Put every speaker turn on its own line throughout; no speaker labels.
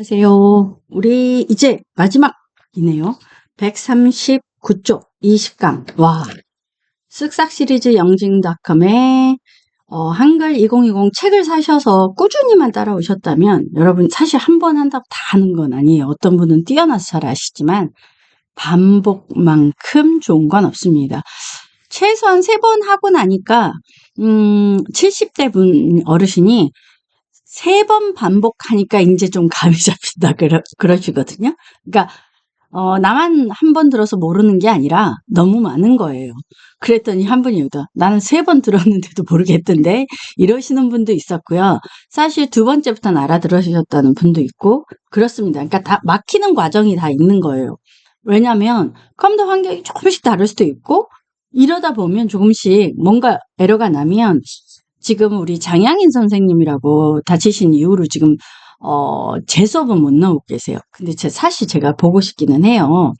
안녕하세요. 우리 이제 마지막이네요. 139쪽 20강. 와, 쓱싹 시리즈 영징닷컴에 한글 2020 책을 사셔서 꾸준히만 따라오셨다면 여러분 사실 한 번 한다고 다 하는 건 아니에요. 어떤 분은 뛰어나서 잘 아시지만 반복만큼 좋은 건 없습니다. 최소한 3번 하고 나니까 70대 분 어르신이 3번 반복하니까 이제 좀 감이 잡힌다 그러시거든요. 그러니까 나만 한 번 들어서 모르는 게 아니라 너무 많은 거예요. 그랬더니 한 분이 오더 나는 3번 들었는데도 모르겠던데 이러시는 분도 있었고요. 사실 2번째부터는 알아들으셨다는 분도 있고 그렇습니다. 그러니까 다 막히는 과정이 다 있는 거예요. 왜냐하면 컴퓨터 환경이 조금씩 다를 수도 있고 이러다 보면 조금씩 뭔가 에러가 나면 지금 우리 장양인 선생님이라고 다치신 이후로 지금 제 수업은 못 나오고 계세요. 근데 사실 제가 보고 싶기는 해요.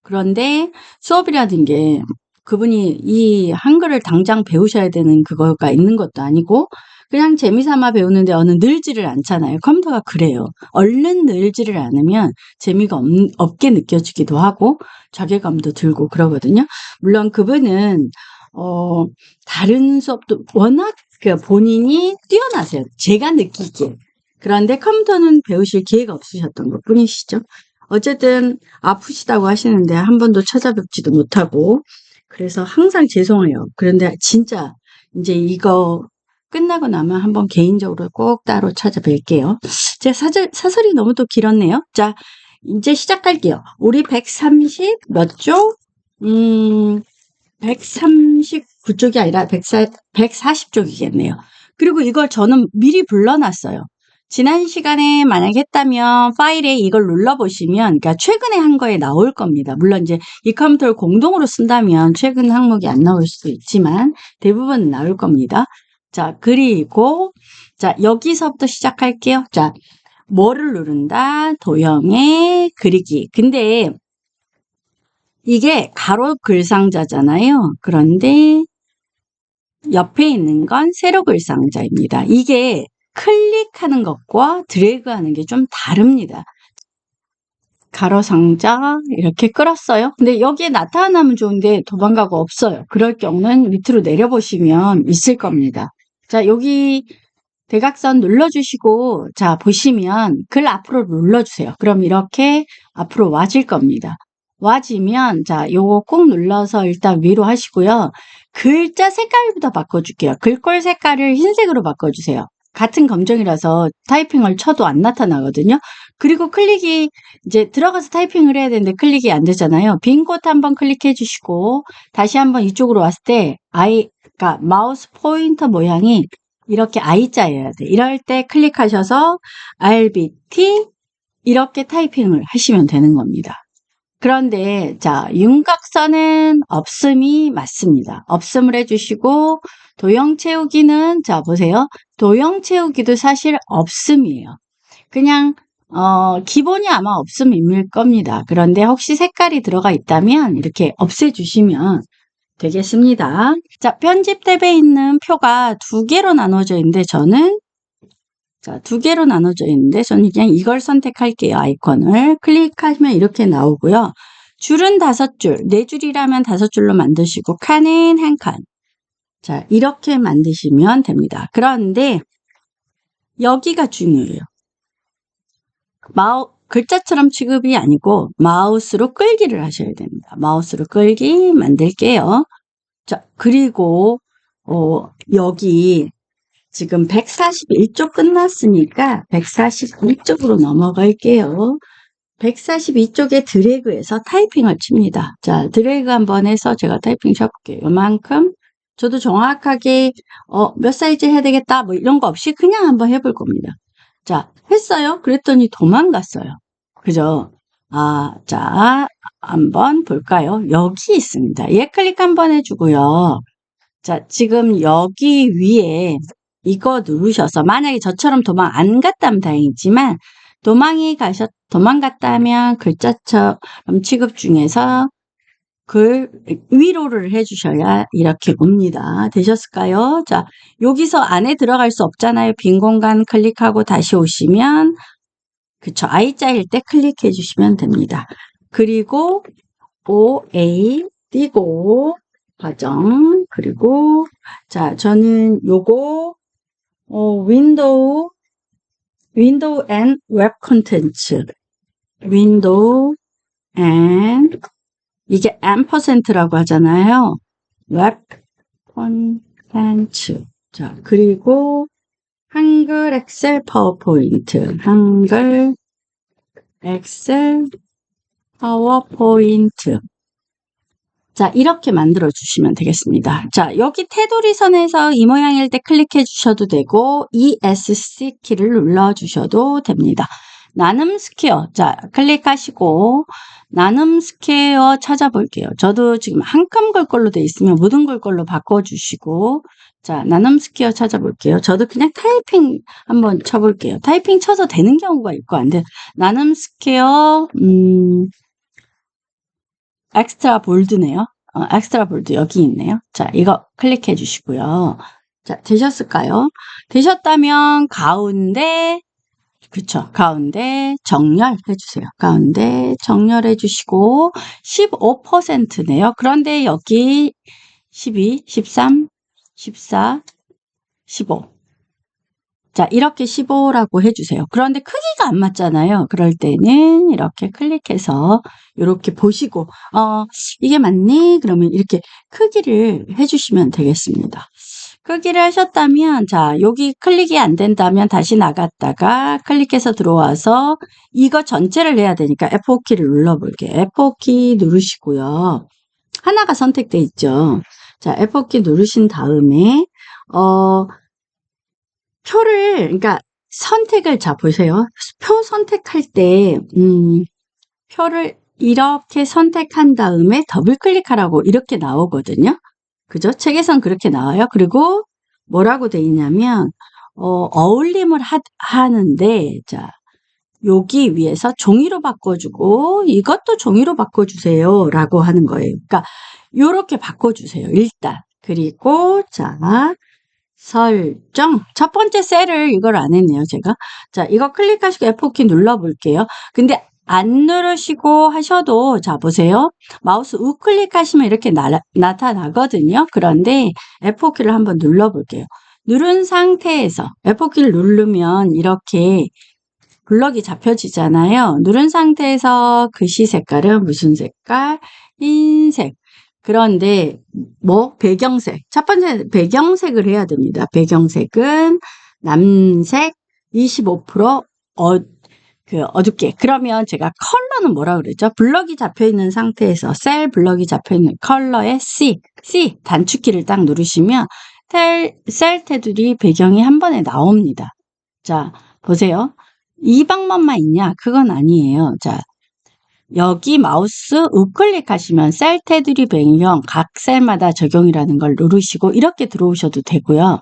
그런데 수업이라는 게 그분이 이 한글을 당장 배우셔야 되는 그거가 있는 것도 아니고 그냥 재미삼아 배우는데 늘지를 않잖아요. 컴퓨터가 그래요. 얼른 늘지를 않으면 재미가 없게 느껴지기도 하고 자괴감도 들고 그러거든요. 물론 그분은 다른 수업도 워낙 본인이 뛰어나세요. 제가 느끼기에. 그런데 컴퓨터는 배우실 기회가 없으셨던 것 뿐이시죠. 어쨌든 아프시다고 하시는데 한 번도 찾아뵙지도 못하고 그래서 항상 죄송해요. 그런데 진짜 이제 이거 끝나고 나면 한번 개인적으로 꼭 따로 찾아뵐게요. 제 사설이 너무 또 길었네요. 자, 이제 시작할게요. 우리 130 몇 쪽? 139쪽이 아니라 140쪽이겠네요. 그리고 이걸 저는 미리 불러놨어요. 지난 시간에 만약에 했다면 파일에 이걸 눌러보시면 그러니까 최근에 한 거에 나올 겁니다. 물론 이제 이 컴퓨터를 공동으로 쓴다면 최근 항목이 안 나올 수도 있지만 대부분 나올 겁니다. 자, 그리고 자 여기서부터 시작할게요. 자, 뭐를 누른다? 도형의 그리기. 근데 이게 가로 글상자잖아요. 그런데 옆에 있는 건 세로 글상자입니다. 이게 클릭하는 것과 드래그하는 게 좀 다릅니다. 가로 상자 이렇게 끌었어요. 근데 여기에 나타나면 좋은데 도망가고 없어요. 그럴 경우는 밑으로 내려보시면 있을 겁니다. 자, 여기 대각선 눌러주시고 자 보시면 글 앞으로 눌러주세요. 그럼 이렇게 앞으로 와질 겁니다. 와지면 자 요거 꾹 눌러서 일단 위로 하시고요. 글자 색깔부터 바꿔줄게요. 글꼴 색깔을 흰색으로 바꿔주세요. 같은 검정이라서 타이핑을 쳐도 안 나타나거든요. 그리고 클릭이 이제 들어가서 타이핑을 해야 되는데 클릭이 안 되잖아요. 빈 곳 한번 클릭해 주시고 다시 한번 이쪽으로 왔을 때 그러니까 마우스 포인터 모양이 이렇게 I자여야 돼. 이럴 때 클릭하셔서 RBT 이렇게 타이핑을 하시면 되는 겁니다. 그런데 자 윤곽선은 없음이 맞습니다. 없음을 해주시고 도형 채우기는 자 보세요. 도형 채우기도 사실 없음이에요. 그냥 기본이 아마 없음일 겁니다. 그런데 혹시 색깔이 들어가 있다면 이렇게 없애주시면 되겠습니다. 자, 편집 탭에 있는 표가 2개로 나눠져 있는데 저는 자, 2개로 나눠져 있는데 저는 그냥 이걸 선택할게요. 아이콘을 클릭하시면 이렇게 나오고요. 줄은 5줄, 4줄이라면 5줄로 만드시고 칸은 1칸. 자, 이렇게 만드시면 됩니다. 그런데 여기가 중요해요. 글자처럼 취급이 아니고 마우스로 끌기를 하셔야 됩니다. 마우스로 끌기 만들게요. 자, 그리고 여기 지금 141쪽 끝났으니까 142쪽으로 넘어갈게요. 142쪽에 드래그해서 타이핑을 칩니다. 자, 드래그 한번 해서 제가 타이핑 쳐볼게요. 요만큼. 저도 정확하게 몇 사이즈 해야 되겠다 뭐 이런 거 없이 그냥 한번 해볼 겁니다. 자, 했어요. 그랬더니 도망갔어요. 그죠? 자, 한번 볼까요? 여기 있습니다. 얘 클릭 한번 해주고요. 자, 지금 여기 위에 이거 누르셔서 만약에 저처럼 도망 안 갔다면 다행이지만 도망갔다면 글자처럼 취급 중에서 글 위로를 해주셔야 이렇게 옵니다. 되셨을까요? 자, 여기서 안에 들어갈 수 없잖아요. 빈 공간 클릭하고 다시 오시면 그쵸. I자일 때 클릭해 주시면 됩니다. 그리고 OA 띄고 과정 그리고 자 저는 요거 윈도우 앤 웹 콘텐츠 윈도우 앤 이게 앰퍼센트라고 하잖아요. 웹 콘텐츠 자 그리고 한글 엑셀 파워포인트 한글 엑셀 파워포인트 자 이렇게 만들어 주시면 되겠습니다. 자 여기 테두리 선에서 이 모양일 때 클릭해 주셔도 되고 ESC 키를 눌러 주셔도 됩니다. 나눔 스퀘어 자 클릭하시고 나눔 스퀘어 찾아볼게요. 저도 지금 한 칸 걸 걸로 돼 있으면 모든 걸 걸로 바꿔주시고 자 나눔 스퀘어 찾아볼게요. 저도 그냥 타이핑 한번 쳐볼게요. 타이핑 쳐서 되는 경우가 있고 안 돼. 나눔 스퀘어 엑스트라 볼드네요. 엑스트라 볼드 여기 있네요. 자, 이거 클릭해 주시고요. 자, 되셨을까요? 되셨다면 가운데 그쵸. 가운데 정렬 해주세요. 가운데 정렬해 주시고 15%네요. 그런데 여기 12, 13, 14, 15 자, 이렇게 15라고 해주세요. 그런데 크기가 안 맞잖아요. 그럴 때는 이렇게 클릭해서 이렇게 보시고 이게 맞네? 그러면 이렇게 크기를 해주시면 되겠습니다. 크기를 하셨다면 자, 여기 클릭이 안 된다면 다시 나갔다가 클릭해서 들어와서 이거 전체를 해야 되니까 F4키를 눌러볼게요. F4키 누르시고요. 하나가 선택돼 있죠. 자, F4키 누르신 다음에 표를 그러니까 선택을 자 보세요. 표 선택할 때 표를 이렇게 선택한 다음에 더블 클릭하라고 이렇게 나오거든요. 그죠? 책에선 그렇게 나와요. 그리고 뭐라고 돼 있냐면 어울림을 하는데 자 여기 위에서 종이로 바꿔주고 이것도 종이로 바꿔주세요 라고 하는 거예요. 그러니까 요렇게 바꿔주세요. 일단 그리고 자 설정 첫 번째 셀을 이걸 안 했네요 제가. 자 이거 클릭하시고 F4키 눌러볼게요. 근데 안 누르시고 하셔도 자 보세요. 마우스 우클릭 하시면 이렇게 나타나거든요. 그런데 F4키를 한번 눌러볼게요. 누른 상태에서 F4키를 누르면 이렇게 블럭이 잡혀지잖아요. 누른 상태에서 글씨 색깔은 무슨 색깔? 흰색. 그런데 뭐 배경색. 첫 번째 배경색을 해야 됩니다. 배경색은 남색 25% 어둡게. 그러면 제가 컬러는 뭐라 그랬죠? 블럭이 잡혀 있는 상태에서 셀 블럭이 잡혀 있는 컬러의 C 단축키를 딱 누르시면 셀 테두리 배경이 한 번에 나옵니다. 자, 보세요. 이 방법만 있냐? 그건 아니에요. 자, 여기 마우스 우클릭 하시면 셀 테두리 배경 각 셀마다 적용이라는 걸 누르시고 이렇게 들어오셔도 되고요.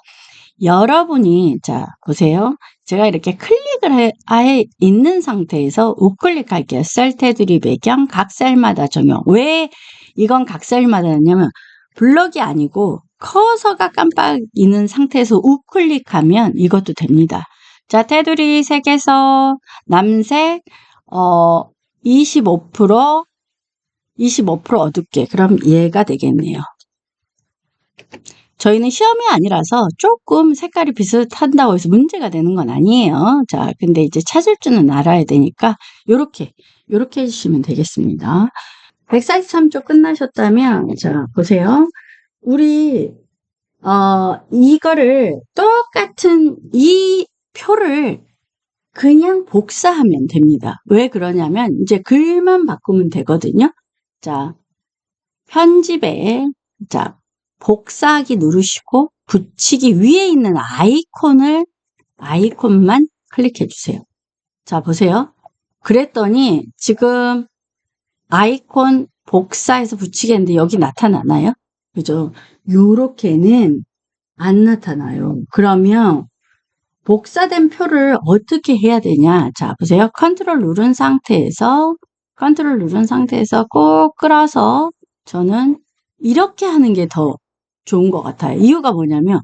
여러분이 자 보세요. 제가 이렇게 클릭을 아예 있는 상태에서 우클릭 할게요. 셀 테두리 배경 각 셀마다 적용. 왜 이건 각 셀마다 하냐면 블럭이 아니고 커서가 깜빡 있는 상태에서 우클릭하면 이것도 됩니다. 자 테두리 색에서 남색 25% 어둡게 그럼 얘가 되겠네요. 저희는 시험이 아니라서 조금 색깔이 비슷한다고 해서 문제가 되는 건 아니에요. 자, 근데 이제 찾을 줄은 알아야 되니까 요렇게 해주시면 되겠습니다. 143쪽 끝나셨다면 자, 보세요. 우리 이거를 똑같은 이 표를 그냥 복사하면 됩니다. 왜 그러냐면 이제 글만 바꾸면 되거든요. 자, 편집에 자 복사하기 누르시고 붙이기 위에 있는 아이콘만 클릭해 주세요. 자 보세요. 그랬더니 지금 아이콘 복사해서 붙이기 했는데 여기 나타나나요? 그죠? 요렇게는 안 나타나요. 그러면 복사된 표를 어떻게 해야 되냐? 자, 보세요. 컨트롤 누른 상태에서 꼭 끌어서 저는 이렇게 하는 게 더 좋은 것 같아요. 이유가 뭐냐면,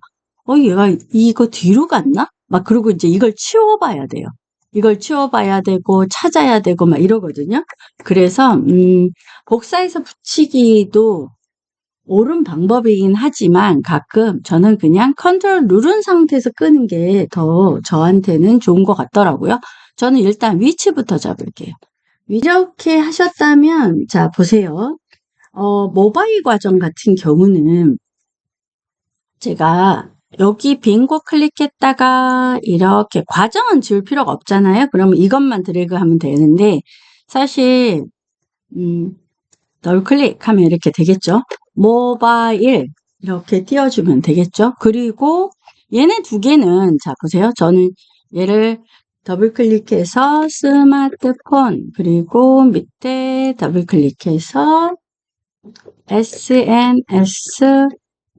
얘가 이거 뒤로 갔나? 막 그러고 이제 이걸 치워봐야 돼요. 이걸 치워봐야 되고 찾아야 되고 막 이러거든요. 그래서 복사해서 붙이기도 옳은 방법이긴 하지만 가끔 저는 그냥 컨트롤 누른 상태에서 끄는 게 더 저한테는 좋은 것 같더라고요. 저는 일단 위치부터 잡을게요. 이렇게 하셨다면 자 보세요. 모바일 과정 같은 경우는 제가 여기 빈 곳 클릭했다가 이렇게 과정은 지울 필요가 없잖아요. 그러면 이것만 드래그하면 되는데 사실 더블 클릭하면 이렇게 되겠죠. 모바일 이렇게 띄워주면 되겠죠. 그리고 얘네 두 개는 자 보세요. 저는 얘를 더블 클릭해서 스마트폰 그리고 밑에 더블 클릭해서 SNS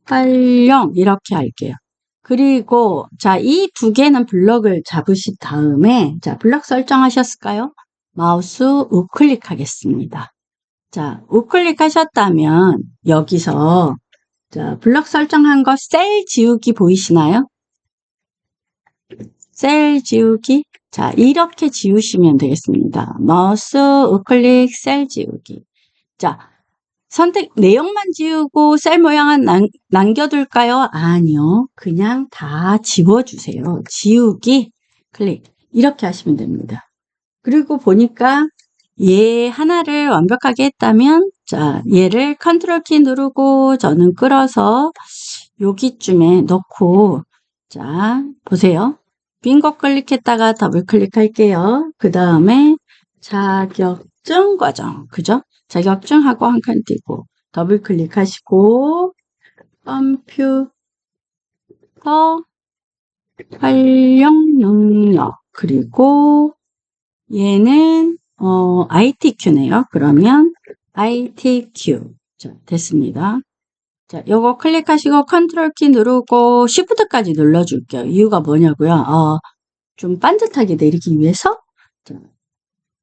활용 이렇게 할게요. 그리고 자, 이 두 개는 블럭을 잡으신 다음에 자, 블럭 설정하셨을까요? 마우스 우클릭 하겠습니다. 자, 우클릭 하셨다면 여기서 자, 블럭 설정한 거 셀 지우기 보이시나요? 셀 지우기. 자, 이렇게 지우시면 되겠습니다. 마우스 우클릭 셀 지우기. 자, 선택 내용만 지우고 셀 모양은 남겨둘까요? 아니요. 그냥 다 지워주세요. 지우기 클릭 이렇게 하시면 됩니다. 그리고 보니까 얘 하나를 완벽하게 했다면 자 얘를 컨트롤 키 누르고 저는 끌어서 여기쯤에 넣고 자 보세요. 빈 거 클릭했다가 더블 클릭할게요. 그 다음에 자격증 과정 그죠? 자격증하고 한 칸 띄고 더블 클릭하시고 컴퓨터 활용 능력 그리고 얘는 ITQ네요. 그러면 ITQ 자, 됐습니다. 자, 요거 클릭하시고 컨트롤 키 누르고 쉬프트까지 눌러줄게요. 이유가 뭐냐고요? 좀 반듯하게 내리기 위해서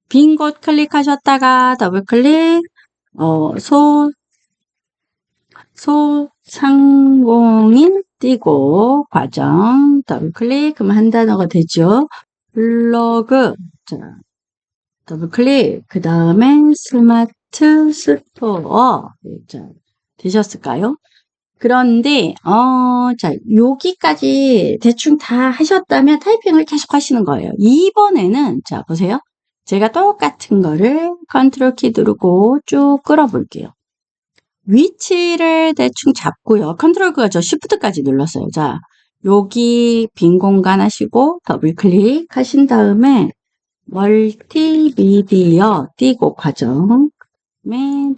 빈 곳 클릭하셨다가 더블 클릭 소상공인 띄고 과정 더블 클릭 그러면 한 단어가 되죠. 블로그 자 더블 클릭 그 다음에 스마트 스토어 자 되셨을까요? 그런데 자 여기까지 대충 다 하셨다면 타이핑을 계속 하시는 거예요. 이번에는 자 보세요. 제가 똑같은 거를 컨트롤 키 누르고 쭉 끌어볼게요. 위치를 대충 잡고요. 컨트롤 그가 저 시프트까지 눌렀어요. 자 여기 빈 공간 하시고 더블 클릭 하신 다음에 멀티미디어 띄고 과정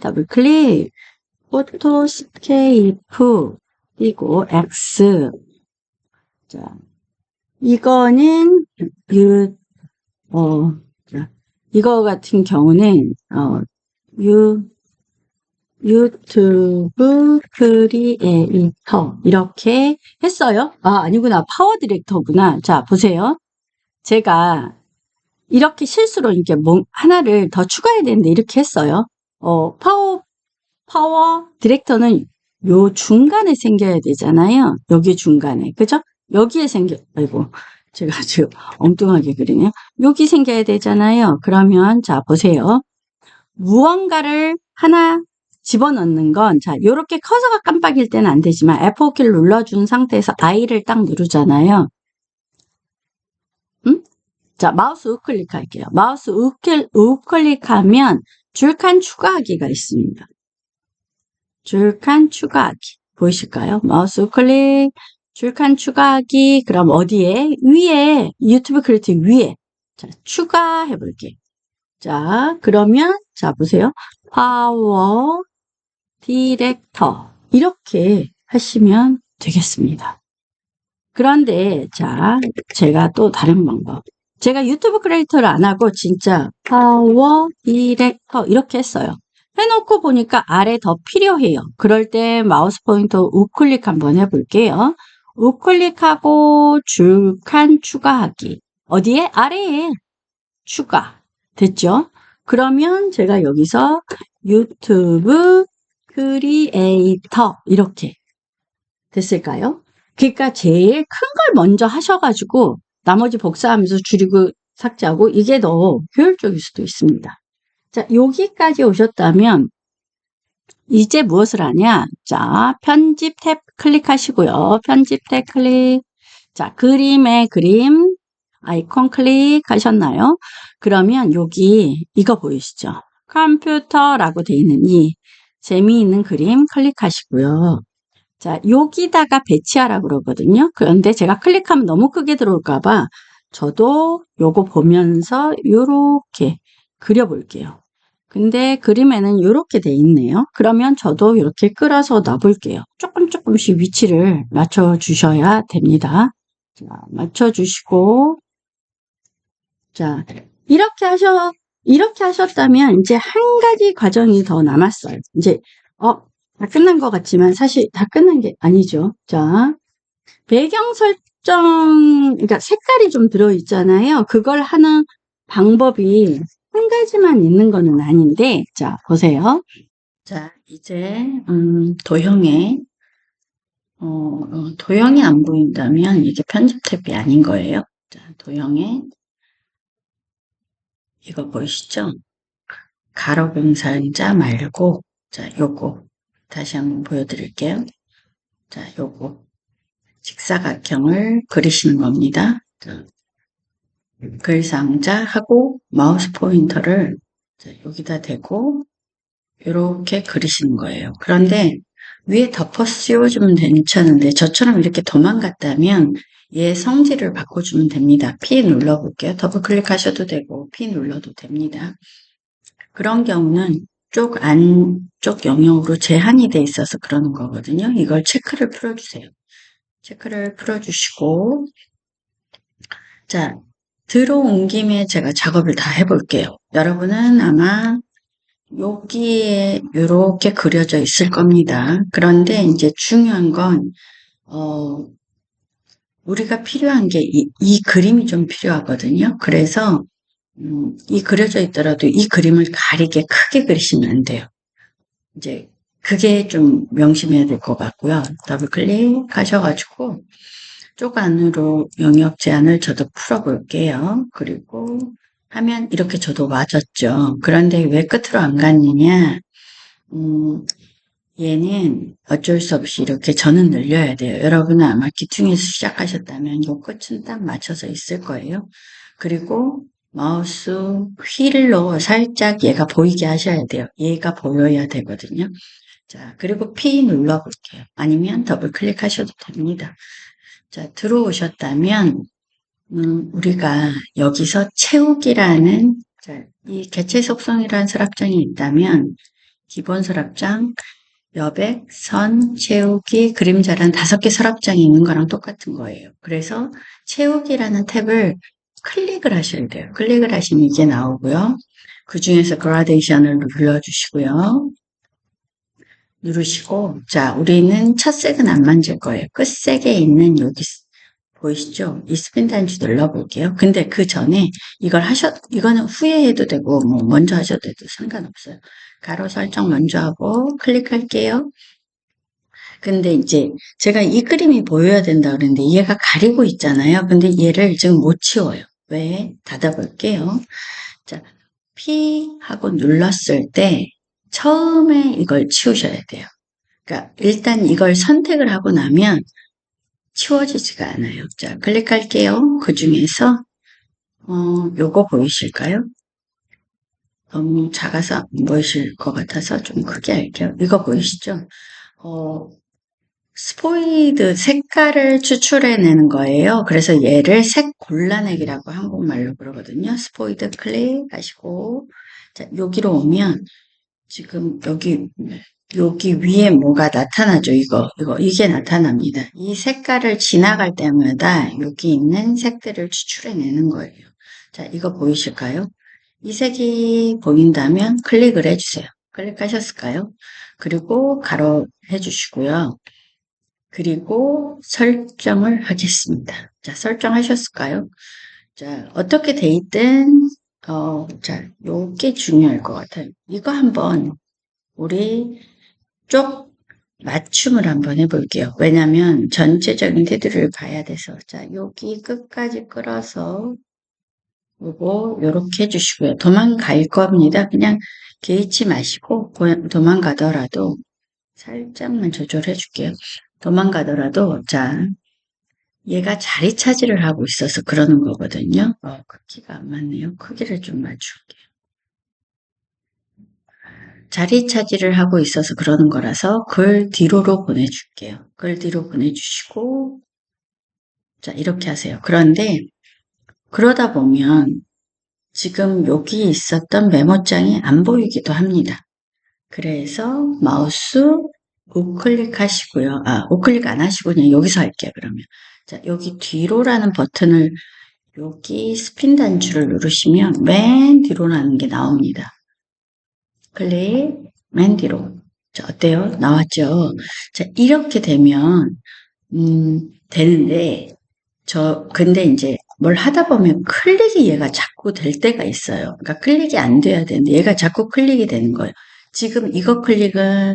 더블 클릭 포토스케이프 띄고 X 자 이거는 이거 같은 경우는 유튜브 크리에이터 이렇게 했어요. 아니구나. 파워 디렉터구나. 자 보세요. 제가 이렇게 실수로 이렇게 하나를 더 추가해야 되는데 이렇게 했어요. 파워 디렉터는 요 중간에 생겨야 되잖아요. 여기 중간에. 그죠? 여기에 아이고, 제가 지금 엉뚱하게 그리네요. 여기 생겨야 되잖아요. 그러면, 자, 보세요. 무언가를 하나 집어넣는 건, 자, 요렇게 커서가 깜빡일 때는 안 되지만, F4키를 눌러준 상태에서 I를 딱 누르잖아요. 자, 마우스 우클릭 할게요. 마우스 우클릭하면 줄칸 추가하기가 있습니다. 줄칸 추가하기. 보이실까요? 마우스 우클릭, 줄칸 추가하기. 그럼 어디에? 위에, 유튜브 크리에이터 위에. 자, 추가해 볼게요. 자, 그러면, 자, 보세요. 파워 디렉터. 이렇게 하시면 되겠습니다. 그런데, 자, 제가 또 다른 방법. 제가 유튜브 크리에이터를 안 하고 진짜 파워 디렉터 이렇게 했어요. 해놓고 보니까 아래 더 필요해요. 그럴 때 마우스 포인터 우클릭 한번 해볼게요. 우클릭하고 줄칸 추가하기. 어디에? 아래에 추가. 됐죠? 그러면 제가 여기서 유튜브 크리에이터 이렇게 됐을까요? 그러니까 제일 큰 걸 먼저 하셔가지고 나머지 복사하면서 줄이고 삭제하고 이게 더 효율적일 수도 있습니다. 자, 여기까지 오셨다면 이제 무엇을 하냐? 자, 편집 탭 클릭하시고요. 편집 탭 클릭. 자, 그림의 그림 아이콘 클릭하셨나요? 그러면 여기 이거 보이시죠? 컴퓨터라고 되어 있는 이 재미있는 그림 클릭하시고요. 자, 여기다가 배치하라고 그러거든요. 그런데 제가 클릭하면 너무 크게 들어올까봐 저도 요거 보면서 요렇게 그려볼게요. 근데 그림에는 이렇게 돼 있네요. 그러면 저도 이렇게 끌어서 놔볼게요. 조금씩 위치를 맞춰주셔야 됩니다. 자, 맞춰주시고, 자, 이렇게 하셨다면 이제 한 가지 과정이 더 남았어요. 이제, 다 끝난 것 같지만 사실 다 끝난 게 아니죠. 자, 배경 설정, 그러니까 색깔이 좀 들어있잖아요. 그걸 하는 방법이 한 가지만 있는 거는 아닌데, 자, 보세요. 자, 이제, 도형이 안 보인다면 이게 편집 탭이 아닌 거예요. 자, 도형에, 이거 보이시죠? 가로 분살자 말고, 자, 요거. 다시 한번 보여드릴게요. 자, 요거. 직사각형을 그리시는 겁니다. 자, 글상자하고 마우스 포인터를 여기다 대고 이렇게 그리시는 거예요. 그런데 위에 덮어 씌워주면 괜찮은데 저처럼 이렇게 도망갔다면 얘 성질을 바꿔주면 됩니다. P 눌러볼게요. 더블 클릭하셔도 되고 P 눌러도 됩니다. 그런 경우는 안쪽 영역으로 제한이 돼 있어서 그러는 거거든요. 이걸 체크를 풀어주세요. 체크를 풀어주시고, 자, 들어온 김에 제가 작업을 다 해볼게요. 여러분은 아마 여기에 이렇게 그려져 있을 겁니다. 그런데 이제 중요한 건, 우리가 필요한 게 이 그림이 좀 필요하거든요. 그래서, 이 그려져 있더라도 이 그림을 가리게 크게 그리시면 안 돼요. 이제 그게 좀 명심해야 될 것 같고요. 더블 클릭하셔가지고 쪽 안으로 영역 제한을 저도 풀어볼게요. 그리고 하면 이렇게 저도 맞았죠. 그런데 왜 끝으로 안 갔느냐? 얘는 어쩔 수 없이 이렇게 저는 늘려야 돼요. 여러분은 아마 기둥에서 시작하셨다면 이 끝은 딱 맞춰서 있을 거예요. 그리고 마우스 휠로 살짝 얘가 보이게 하셔야 돼요. 얘가 보여야 되거든요. 자, 그리고 P 눌러볼게요. 아니면 더블 클릭하셔도 됩니다. 자, 들어오셨다면 우리가 여기서 채우기라는 이 개체 속성이라는 서랍장이 있다면 기본 서랍장, 여백, 선, 채우기, 그림자란 5개 서랍장이 있는 거랑 똑같은 거예요. 그래서 채우기라는 탭을 클릭을 하셔야 돼요. 클릭을 하시면 이게 나오고요. 그 중에서 그라데이션을 눌러주시고요. 누르시고, 자, 우리는 첫 색은 안 만질 거예요. 끝색에 있는 여기 보이시죠? 이 스핀 단지 눌러볼게요. 근데 그 전에 이거는 후에 해도 되고, 뭐, 먼저 하셔도 돼도 상관없어요. 가로 설정 먼저 하고, 클릭할게요. 근데 이제 제가 이 그림이 보여야 된다 그랬는데 얘가 가리고 있잖아요. 근데 얘를 지금 못 치워요. 왜? 닫아볼게요. 자, P 하고 눌렀을 때 처음에 이걸 치우셔야 돼요. 그러니까 일단 이걸 선택을 하고 나면 치워지지가 않아요. 자, 클릭할게요. 그 중에서 요거 보이실까요? 너무 작아서 안 보이실 것 같아서 좀 크게 할게요. 이거 보이시죠? 스포이드 색깔을 추출해내는 거예요. 그래서 얘를 색 골라내기라고 한국말로 그러거든요. 스포이드 클릭하시고, 자, 여기로 오면 지금 여기 위에 뭐가 나타나죠? 이게 나타납니다. 이 색깔을 지나갈 때마다 여기 있는 색들을 추출해내는 거예요. 자, 이거 보이실까요? 이 색이 보인다면 클릭을 해주세요. 클릭하셨을까요? 그리고 가로 해주시고요. 그리고 설정을 하겠습니다. 자, 설정하셨을까요? 자, 어떻게 돼 있든, 자, 요게 중요할 것 같아요. 이거 한번 우리 쪽 맞춤을 한번 해볼게요. 왜냐면 전체적인 테두리를 봐야 돼서. 자, 여기 끝까지 끌어서 요거 요렇게 해주시고요. 도망갈 겁니다. 그냥 개의치 마시고 도망가더라도 살짝만 조절해 줄게요. 도망가더라도 자 얘가 자리 차지를 하고 있어서 그러는 거거든요. 크기가 안 맞네요. 크기를 좀 맞출게요. 자리 차지를 하고 있어서 그러는 거라서 글 뒤로로 보내줄게요. 글 뒤로 보내주시고 자 이렇게 하세요. 그런데 그러다 보면 지금 여기 있었던 메모장이 안 보이기도 합니다. 그래서 마우스 우클릭 하시고요. 우클릭 안 하시고 그냥 여기서 할게요, 그러면. 자, 여기 뒤로라는 버튼을 여기 스핀 단추를 누르시면 맨 뒤로라는 게 나옵니다. 클릭, 맨 뒤로. 자, 어때요? 나왔죠? 자, 이렇게 되면, 되는데, 근데 이제 뭘 하다 보면 클릭이 얘가 자꾸 될 때가 있어요. 그러니까 클릭이 안 돼야 되는데 얘가 자꾸 클릭이 되는 거예요. 지금 이거 클릭은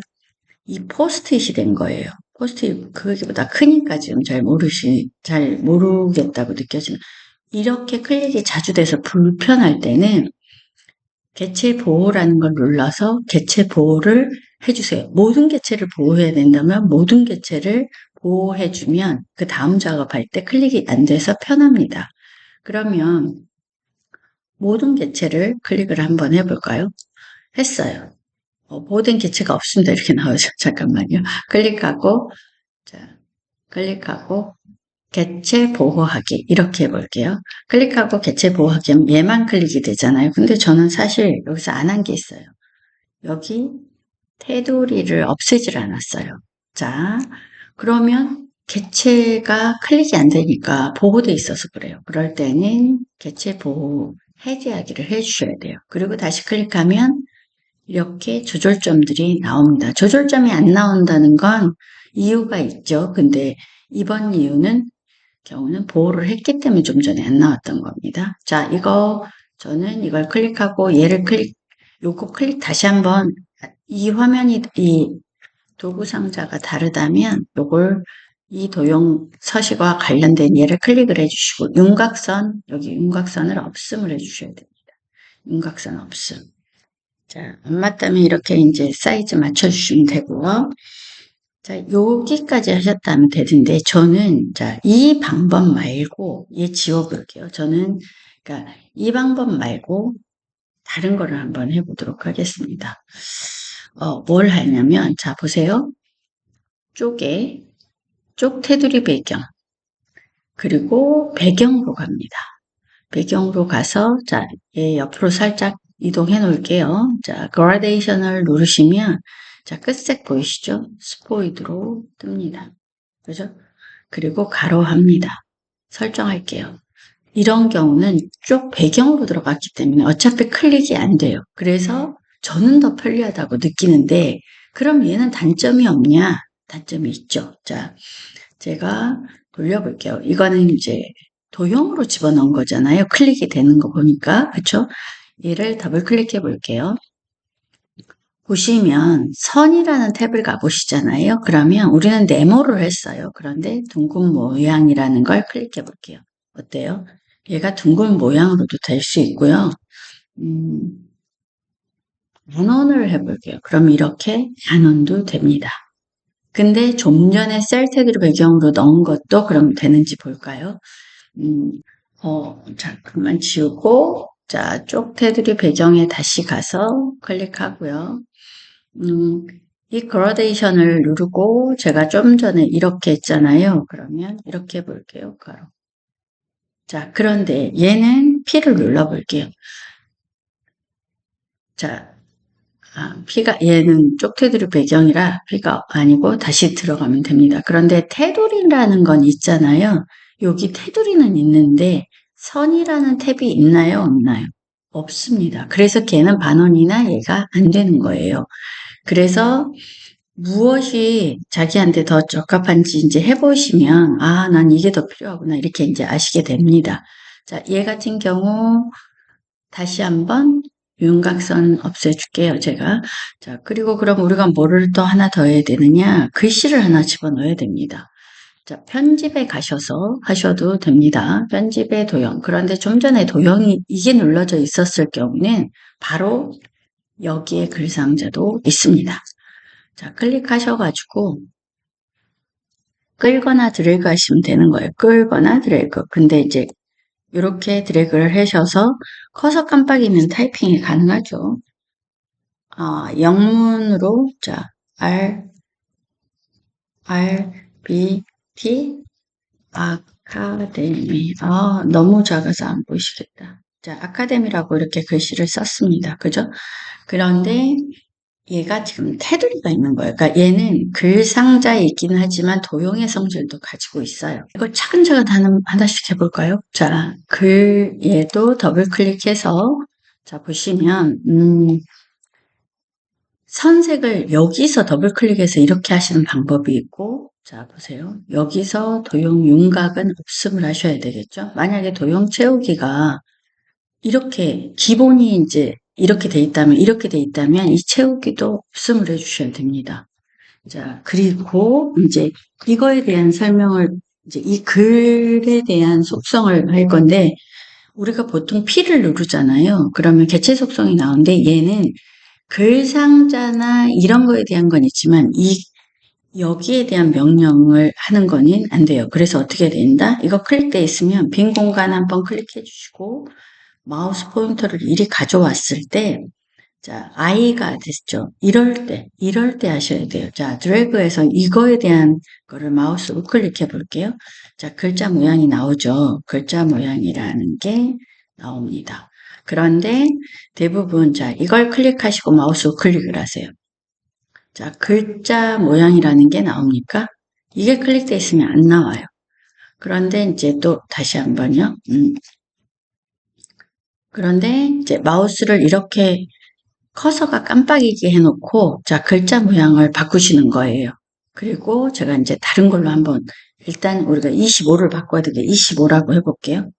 이 포스트잇이 된 거예요. 포스트잇 그거보다 크니까 지금 잘 모르겠다고 느껴지는. 이렇게 클릭이 자주 돼서 불편할 때는 개체 보호라는 걸 눌러서 개체 보호를 해주세요. 모든 개체를 보호해야 된다면 모든 개체를 보호해주면 그 다음 작업할 때 클릭이 안 돼서 편합니다. 그러면 모든 개체를 클릭을 한번 해볼까요? 했어요. 모든 개체가 없습니다. 이렇게 나오죠. 잠깐만요. 클릭하고, 자, 클릭하고, 개체 보호하기. 이렇게 해볼게요. 클릭하고 개체 보호하기 하면 얘만 클릭이 되잖아요. 근데 저는 사실 여기서 안 한 게 있어요. 여기 테두리를 없애질 않았어요. 자, 그러면 개체가 클릭이 안 되니까 보호돼 있어서 그래요. 그럴 때는 개체 보호 해제하기를 해주셔야 돼요. 그리고 다시 클릭하면 이렇게 조절점들이 나옵니다. 조절점이 안 나온다는 건 이유가 있죠. 근데 이번 경우는 보호를 했기 때문에 좀 전에 안 나왔던 겁니다. 자, 저는 이걸 클릭하고 요거 클릭 다시 한번 이 도구 상자가 다르다면 이 도형 서식과 관련된 얘를 클릭을 해주시고 여기 윤곽선을 없음을 해주셔야 됩니다. 윤곽선 없음. 자, 안 맞다면 이렇게 이제 사이즈 맞춰주시면 되고요. 자, 여기까지 하셨다면 되는데, 저는, 자, 이 방법 말고, 얘 지워볼게요. 그러니까, 이 방법 말고, 다른 거를 한번 해보도록 하겠습니다. 뭘 하냐면, 자, 보세요. 쪽 테두리 배경, 그리고 배경으로 갑니다. 배경으로 가서, 자, 얘 옆으로 살짝 이동해 놓을게요. 자, 그라데이션을 누르시면, 자, 끝색 보이시죠? 스포이드로 뜹니다. 그죠? 그리고 가로합니다. 설정할게요. 이런 경우는 쭉 배경으로 들어갔기 때문에 어차피 클릭이 안 돼요. 그래서 저는 더 편리하다고 느끼는데, 그럼 얘는 단점이 없냐? 단점이 있죠. 자, 제가 돌려볼게요. 이거는 이제 도형으로 집어넣은 거잖아요. 클릭이 되는 거 보니까. 그쵸? 얘를 더블 클릭해 볼게요. 보시면 선이라는 탭을 가보시잖아요. 그러면 우리는 네모를 했어요. 그런데 둥근 모양이라는 걸 클릭해 볼게요. 어때요? 얘가 둥근 모양으로도 될 수 있고요. 단원을 해볼게요. 그럼 이렇게 단원도 됩니다. 근데 좀 전에 셀 테두리 배경으로 넣은 것도 그럼 되는지 볼까요? 자, 그만 지우고, 자, 쪽 테두리 배경에 다시 가서 클릭하고요. 이 그라데이션을 누르고 제가 좀 전에 이렇게 했잖아요. 그러면 이렇게 해볼게요. 가로. 자, 그런데 얘는 P를 눌러볼게요. 자, 얘는 쪽 테두리 배경이라 P가 아니고 다시 들어가면 됩니다. 그런데 테두리라는 건 있잖아요. 여기 테두리는 있는데 선이라는 탭이 있나요? 없나요? 없습니다. 그래서 걔는 반원이나 얘가 안 되는 거예요. 그래서 무엇이 자기한테 더 적합한지 이제 해보시면, 난 이게 더 필요하구나. 이렇게 이제 아시게 됩니다. 자, 얘 같은 경우, 다시 한번 윤곽선 없애줄게요, 제가. 자, 그리고 그럼 우리가 뭐를 또 하나 더 해야 되느냐? 글씨를 하나 집어넣어야 됩니다. 자, 편집에 가셔서 하셔도 됩니다. 편집에 도형. 그런데 좀 전에 도형이 이게 눌러져 있었을 경우는 바로 여기에 글 상자도 있습니다. 자, 클릭하셔가지고 끌거나 드래그 하시면 되는 거예요. 끌거나 드래그. 근데 이제 이렇게 드래그를 하셔서 커서 깜빡이면 타이핑이 가능하죠. 영문으로 자 RBT 아카데미. 너무 작아서 안 보이시겠다. 자, 아카데미라고 이렇게 글씨를 썼습니다. 그죠? 그런데 얘가 지금 테두리가 있는 거예요. 그러니까 얘는 글 상자에 있긴 하지만 도형의 성질도 가지고 있어요. 이거 차근차근 하나씩 해볼까요? 자, 얘도 더블 클릭해서 자, 보시면 선색을 여기서 더블 클릭해서 이렇게 하시는 방법이 있고, 자, 보세요. 여기서 도형 윤곽은 없음을 하셔야 되겠죠? 만약에 도형 채우기가 이렇게 기본이 이제 이렇게 돼 있다면 이 채우기도 없음을 해주셔야 됩니다. 자, 그리고 이제 이거에 대한 설명을 이제 이 글에 대한 속성을 할 건데 우리가 보통 P를 누르잖아요. 그러면 개체 속성이 나오는데 얘는 글 상자나 이런 거에 대한 건 있지만 여기에 대한 명령을 하는 거는 안 돼요. 그래서 어떻게 된다? 이거 클릭돼 있으면 빈 공간 한번 클릭해 주시고 마우스 포인터를 이리 가져왔을 때 자, I가 됐죠. 이럴 때 하셔야 돼요. 자, 드래그해서 이거에 대한 거를 마우스 우클릭해 볼게요. 자, 글자 모양이 나오죠. 글자 모양이라는 게 나옵니다. 그런데 대부분 자, 이걸 클릭하시고 마우스 우클릭을 하세요. 자, 글자 모양이라는 게 나옵니까? 이게 클릭되어 있으면 안 나와요. 그런데 이제 또 다시 한번요. 그런데 이제 마우스를 이렇게 커서가 깜빡이게 해놓고 자 글자 모양을 바꾸시는 거예요. 그리고 제가 이제 다른 걸로 한번 일단 우리가 25를 바꿔야 되게 25라고 해볼게요.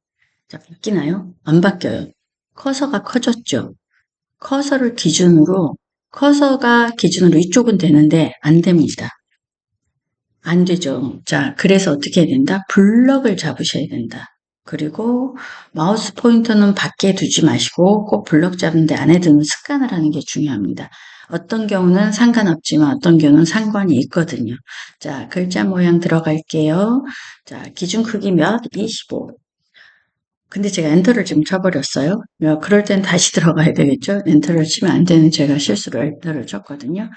자 바뀌나요? 안 바뀌어요. 커서가 커졌죠. 커서가 기준으로 이쪽은 되는데 안 됩니다. 안 되죠. 자 그래서 어떻게 해야 된다? 블럭을 잡으셔야 된다. 그리고 마우스 포인터는 밖에 두지 마시고 꼭 블럭 잡는데 안에 두는 습관을 하는 게 중요합니다. 어떤 경우는 상관없지만 어떤 경우는 상관이 있거든요. 자, 글자 모양 들어갈게요. 자, 기준 크기 몇? 25. 근데 제가 엔터를 지금 쳐버렸어요. 그럴 땐 다시 들어가야 되겠죠? 엔터를 치면 안 되는 제가 실수로 엔터를 쳤거든요.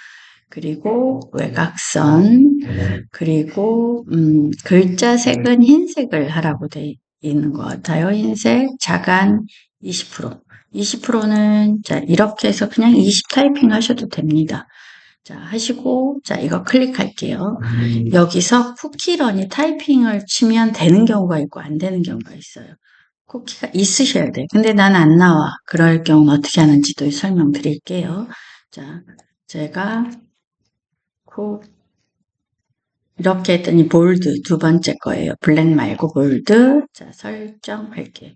그리고 외곽선, 그리고 글자 색은 흰색을 하라고 돼 있는 것 같아요. 흰색, 자간 20%. 20%는 자 이렇게 해서 그냥 20 타이핑 하셔도 됩니다. 자 하시고 자 이거 클릭할게요. 여기서 쿠키런이 타이핑을 치면 되는 경우가 있고 안 되는 경우가 있어요. 쿠키가 있으셔야 돼요. 근데 난 안 나와. 그럴 경우는 어떻게 하는지도 설명드릴게요. 자 제가 이렇게 했더니 볼드 두 번째 거예요. 블랙 말고 볼드. 자, 설정할게요.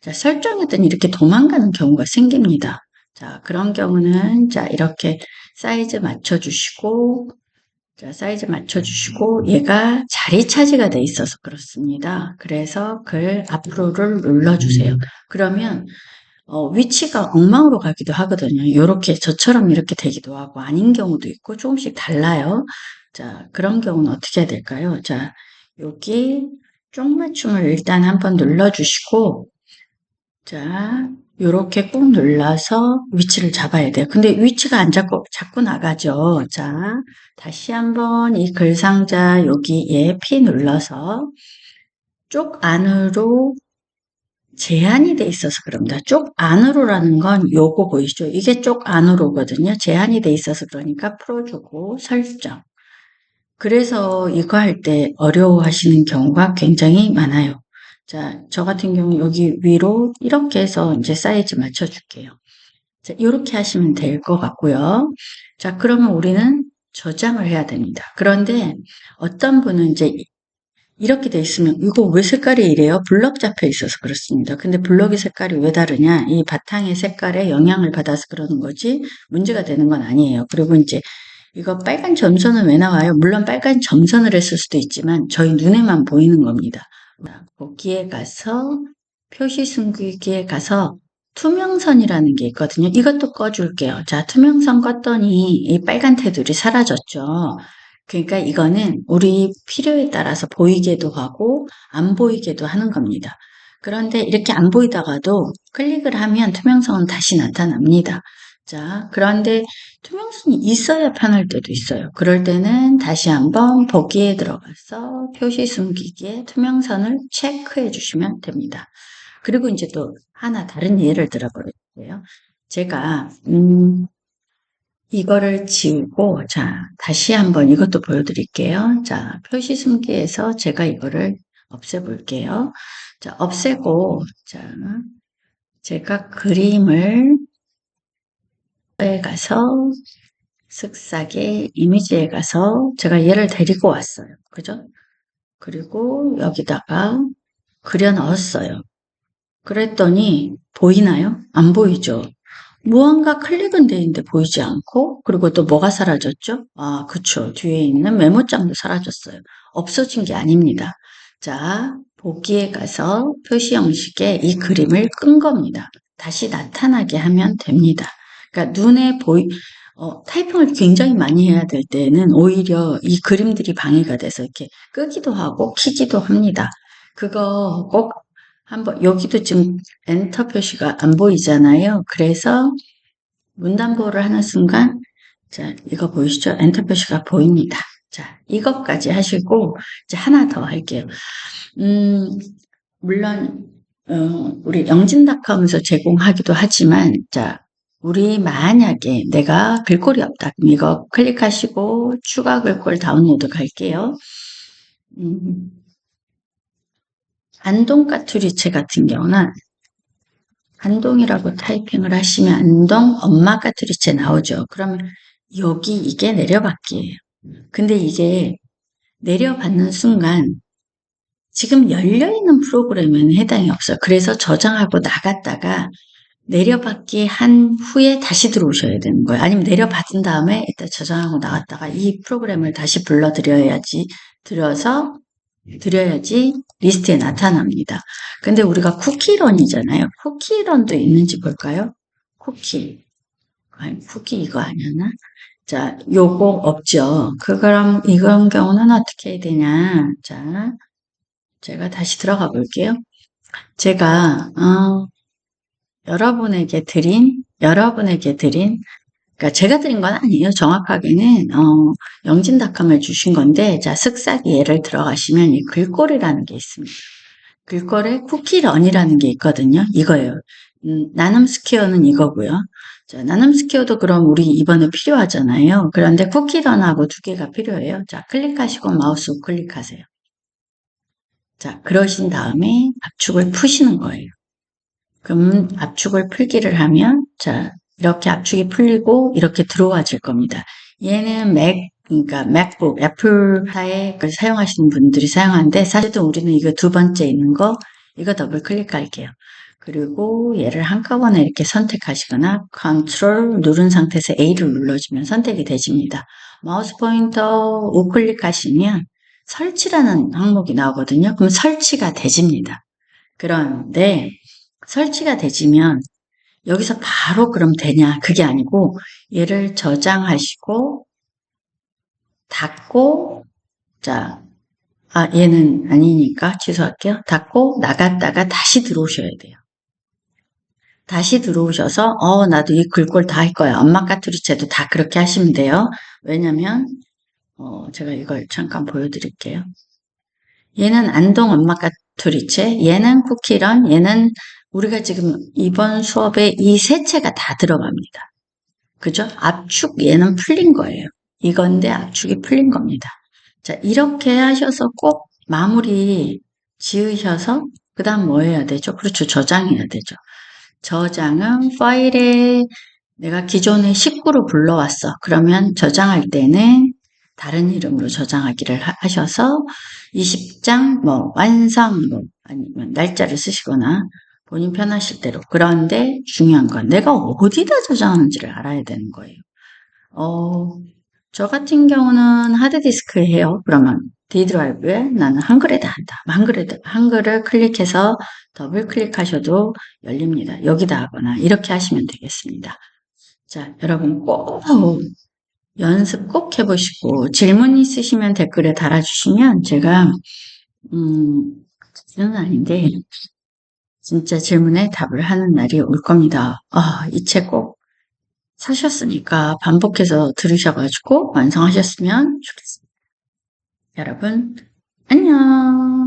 자, 설정했더니 이렇게 도망가는 경우가 생깁니다. 자, 그런 경우는 자, 이렇게 사이즈 맞춰주시고 자, 사이즈 맞춰주시고 얘가 자리 차지가 돼 있어서 그렇습니다. 그래서 글 앞으로를 눌러주세요. 그러면 위치가 엉망으로 가기도 하거든요. 요렇게 저처럼 이렇게 되기도 하고 아닌 경우도 있고 조금씩 달라요. 자, 그런 경우는 어떻게 해야 될까요? 자, 여기 쪽맞춤을 일단 한번 눌러주시고 자, 요렇게 꾹 눌러서 위치를 잡아야 돼요. 근데 위치가 안 자꾸 나가죠. 자, 다시 한번 이 글상자 여기에 P 눌러서 쪽 안으로 제한이 돼 있어서 그럽니다. 쪽 안으로라는 건 요거 보이시죠? 이게 쪽 안으로거든요. 제한이 돼 있어서 그러니까 풀어주고 설정. 그래서 이거 할 때 어려워하시는 경우가 굉장히 많아요. 자, 저 같은 경우 여기 위로 이렇게 해서 이제 사이즈 맞춰줄게요. 자, 이렇게 하시면 될 것 같고요. 자, 그러면 우리는 저장을 해야 됩니다. 그런데 어떤 분은 이제 이렇게 돼 있으면 이거 왜 색깔이 이래요? 블럭 잡혀 있어서 그렇습니다. 근데 블럭의 색깔이 왜 다르냐? 이 바탕의 색깔에 영향을 받아서 그러는 거지 문제가 되는 건 아니에요. 그리고 이제 이거 빨간 점선은 왜 나와요? 물론 빨간 점선을 했을 수도 있지만 저희 눈에만 보이는 겁니다. 거기에 가서 표시 숨기기에 가서 투명선이라는 게 있거든요. 이것도 꺼줄게요. 자, 투명선 껐더니 이 빨간 테두리 사라졌죠. 그러니까 이거는 우리 필요에 따라서 보이게도 하고 안 보이게도 하는 겁니다. 그런데 이렇게 안 보이다가도 클릭을 하면 투명선은 다시 나타납니다. 자, 그런데 투명선이 있어야 편할 때도 있어요. 그럴 때는 다시 한번 보기에 들어가서 표시 숨기기에 투명선을 체크해 주시면 됩니다. 그리고 이제 또 하나 다른 예를 들어볼게요. 제가 이거를 지우고 자 다시 한번 이것도 보여드릴게요. 자 표시 숨기에서 제가 이거를 없애볼게요. 자 없애고 자 제가 그림을 에 가서 쓱싹의 이미지에 가서 제가 얘를 데리고 왔어요. 그죠? 그리고 여기다가 그려 넣었어요. 그랬더니 보이나요? 안 보이죠? 무언가 클릭은 돼 있는데 보이지 않고 그리고 또 뭐가 사라졌죠? 아 그쵸. 뒤에 있는 메모장도 사라졌어요. 없어진 게 아닙니다. 자 보기에 가서 표시 형식에 이 그림을 끈 겁니다. 다시 나타나게 하면 됩니다. 그러니까 눈에 타이핑을 굉장히 많이 해야 될 때는 오히려 이 그림들이 방해가 돼서 이렇게 끄기도 하고 키기도 합니다. 그거 꼭 한번 여기도 지금 엔터 표시가 안 보이잖아요. 그래서 문단보호를 하는 순간 자 이거 보이시죠? 엔터 표시가 보입니다. 자 이것까지 하시고 이제 하나 더 할게요. 물론 우리 영진닷컴에서 제공하기도 하지만 자 우리 만약에 내가 글꼴이 없다 그럼 이거 클릭하시고 추가 글꼴 다운로드 갈게요. 안동 까투리체 같은 경우는 안동이라고 타이핑을 하시면 안동 엄마 까투리체 나오죠. 그러면 여기 이게 내려받기예요. 근데 이게 내려받는 순간 지금 열려있는 프로그램에는 해당이 없어요. 그래서 저장하고 나갔다가 내려받기 한 후에 다시 들어오셔야 되는 거예요. 아니면 내려받은 다음에 이따 저장하고 나갔다가 이 프로그램을 다시 불러드려야지 리스트에 나타납니다. 근데 우리가 쿠키런이잖아요. 쿠키런도 있는지 볼까요? 쿠키 이거 아니었나? 자, 요거 없죠. 그럼 이런 경우는 어떻게 해야 되냐? 자, 제가 다시 들어가 볼게요. 제가 여러분에게 드린 그러니까 제가 드린 건 아니에요. 정확하게는 영진닷컴을 주신 건데 자 쓱싹 얘를 들어가시면 이 글꼴이라는 게 있습니다. 글꼴에 쿠키런이라는 게 있거든요. 이거예요. 나눔 스퀘어는 이거고요. 자 나눔 스퀘어도 그럼 우리 이번에 필요하잖아요. 그런데 쿠키런하고 두 개가 필요해요. 자 클릭하시고 마우스 클릭하세요. 자 그러신 다음에 압축을 푸시는 거예요. 그럼 압축을 풀기를 하면 자 이렇게 압축이 풀리고 이렇게 들어와질 겁니다. 얘는 그러니까 맥북, 애플사에 사용하시는 분들이 사용하는데 사실은 우리는 이거 두 번째 있는 거 이거 더블 클릭할게요. 그리고 얘를 한꺼번에 이렇게 선택하시거나 컨트롤 누른 상태에서 A를 눌러주면 선택이 되집니다. 마우스 포인터 우클릭 하시면 설치라는 항목이 나오거든요. 그럼 설치가 되집니다. 그런데 설치가 되지면 여기서 바로 그럼 되냐? 그게 아니고 얘를 저장하시고 닫고 자, 얘는 아니니까 취소할게요. 닫고 나갔다가 다시 들어오셔야 돼요. 다시 들어오셔서 나도 이 글꼴 다 할 거야. 엄마 까투리체도 다 그렇게 하시면 돼요. 왜냐면 제가 이걸 잠깐 보여드릴게요. 얘는 안동 엄마 까투리체, 얘는 쿠키런, 얘는 우리가 지금 이번 수업에 이 세 채가 다 들어갑니다. 그죠? 압축 얘는 풀린 거예요. 이건데 압축이 풀린 겁니다. 자, 이렇게 하셔서 꼭 마무리 지으셔서 그 다음 뭐 해야 되죠? 그렇죠. 저장해야 되죠. 저장은 파일에 내가 기존에 19로 불러왔어. 그러면 저장할 때는 다른 이름으로 저장하기를 하셔서 20장 완성 아니면 날짜를 쓰시거나 본인 편하실 대로. 그런데 중요한 건 내가 어디다 저장하는지를 알아야 되는 거예요. 저 같은 경우는 하드디스크에 해요. 그러면 D 드라이브에 나는 한글에다 한다. 한글을 클릭해서 더블 클릭하셔도 열립니다. 여기다 하거나 이렇게 하시면 되겠습니다. 자, 여러분 꼭 연습 꼭 해보시고 질문 있으시면 댓글에 달아주시면 제가 는 아닌데 진짜 질문에 답을 하는 날이 올 겁니다. 이 책 꼭 사셨으니까 반복해서 들으셔가지고 완성하셨으면 좋겠습니다. 여러분 안녕.